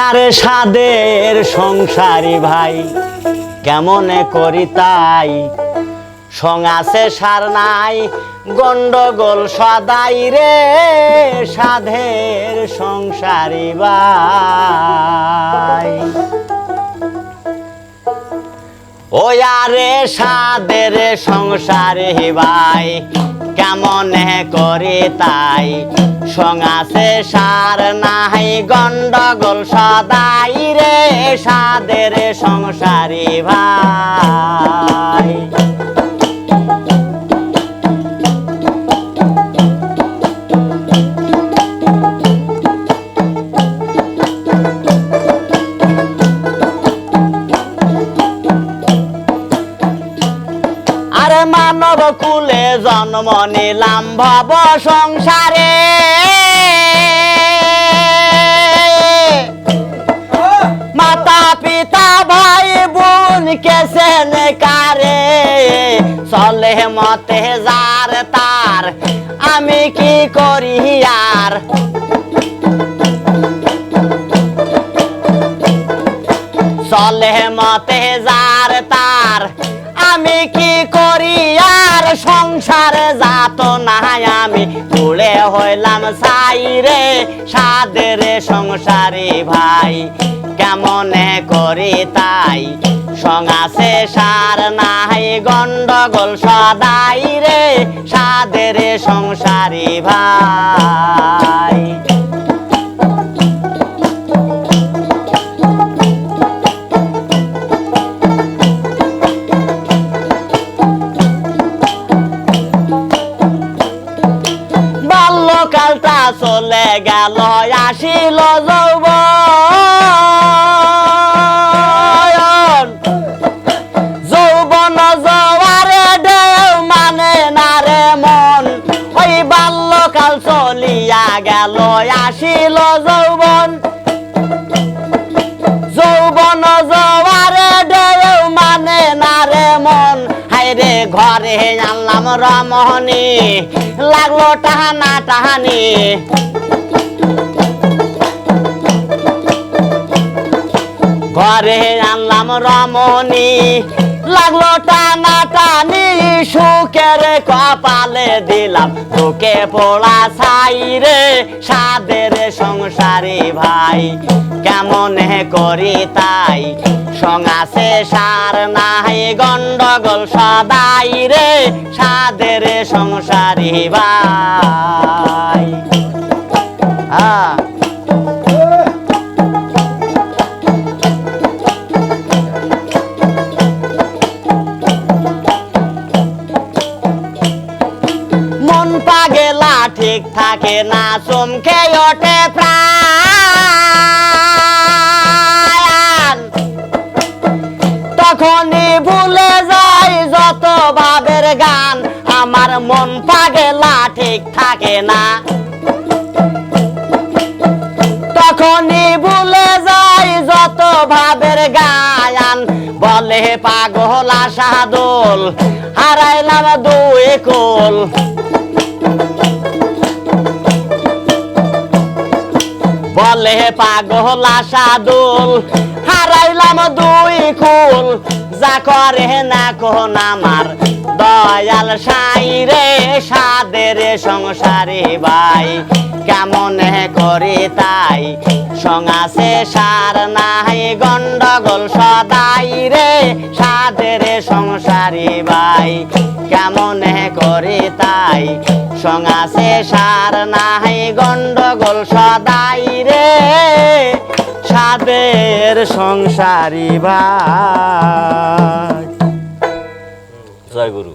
আরে সাদের সংসারী ভাই কেমনে করি তাই, সং আছে সার নাই গন্ডগোল সদাই রে সাধের সংসারী ভাই। ওই আরে সাদের সংসারী ভাই কেমনে করি তাই, সং আছে সার নাই গন্ডগোল সদাই রে সাদের সংসারী ভাই। আরে মানব কুলে জন্ম নিলাম ভব সংসারে, মাতা পিতা ভাই বোন কেসেন কারে, চলে মতে যার তার আমি কি করি আর, চলে মতে যার তার আমি কি করি আর, সংসারে যাত নাই আমি কুলে হইলাম ছাই রে সাদের সংসারী ভাই কেমনে করি তাই, সং আছে সার নাই গন্ডগোল সদাই রে সাদের সংসারী ভাই। বাল্যকালটা চলে গেল আসিল যৌবন, যৌবন জোয়ারে ঢেউ মানে না রে মন, ওই বাল্যকাল চলিয়া গেল আসিল যৌবন, যৌবন জোয়ারে ঢেউ মানে না রে মন, হায়রে ঘরে আনলাম রমণী লাগলো টাহানা টাহানি, ঘরে আনলাম রমণী লাগলো টানা টানি, সুখের কপালে দিলাম তোকে পোড়া ছাই রে সাদের সংসারী ভাই কেমনে করি তাই, সং আছে সার নাই গন্ডগোল সদাই রে সাদের সংসারী ভাই। মন পাগেলা ঠিক থাকে না চমকে ওঠে প্রাণ, তখনই ভুলে যাই যত ভাবের গান, আমার মন পাগেলা ঠিক থাকে না, তখনই ভুলে যাই যত ভাবের গান, বলে পাগল আশা দোল হারাইলাম দুই কুল, বলে পাগল আশা দোল হারাইলাম দুই কুল, যা করে না কোন আমার দয়াল সাই রে সাদের সংসারী ভাই কেমনে করি তাই, সং আছে সার নাই গন্ডগোল সদাই রে সাদের সংসারী ভাই কেমনে করি তাই, সং আছে সার নাই গন্ডগোল সদাই রে সাদের সংসারী ভাই। জয় গুরু।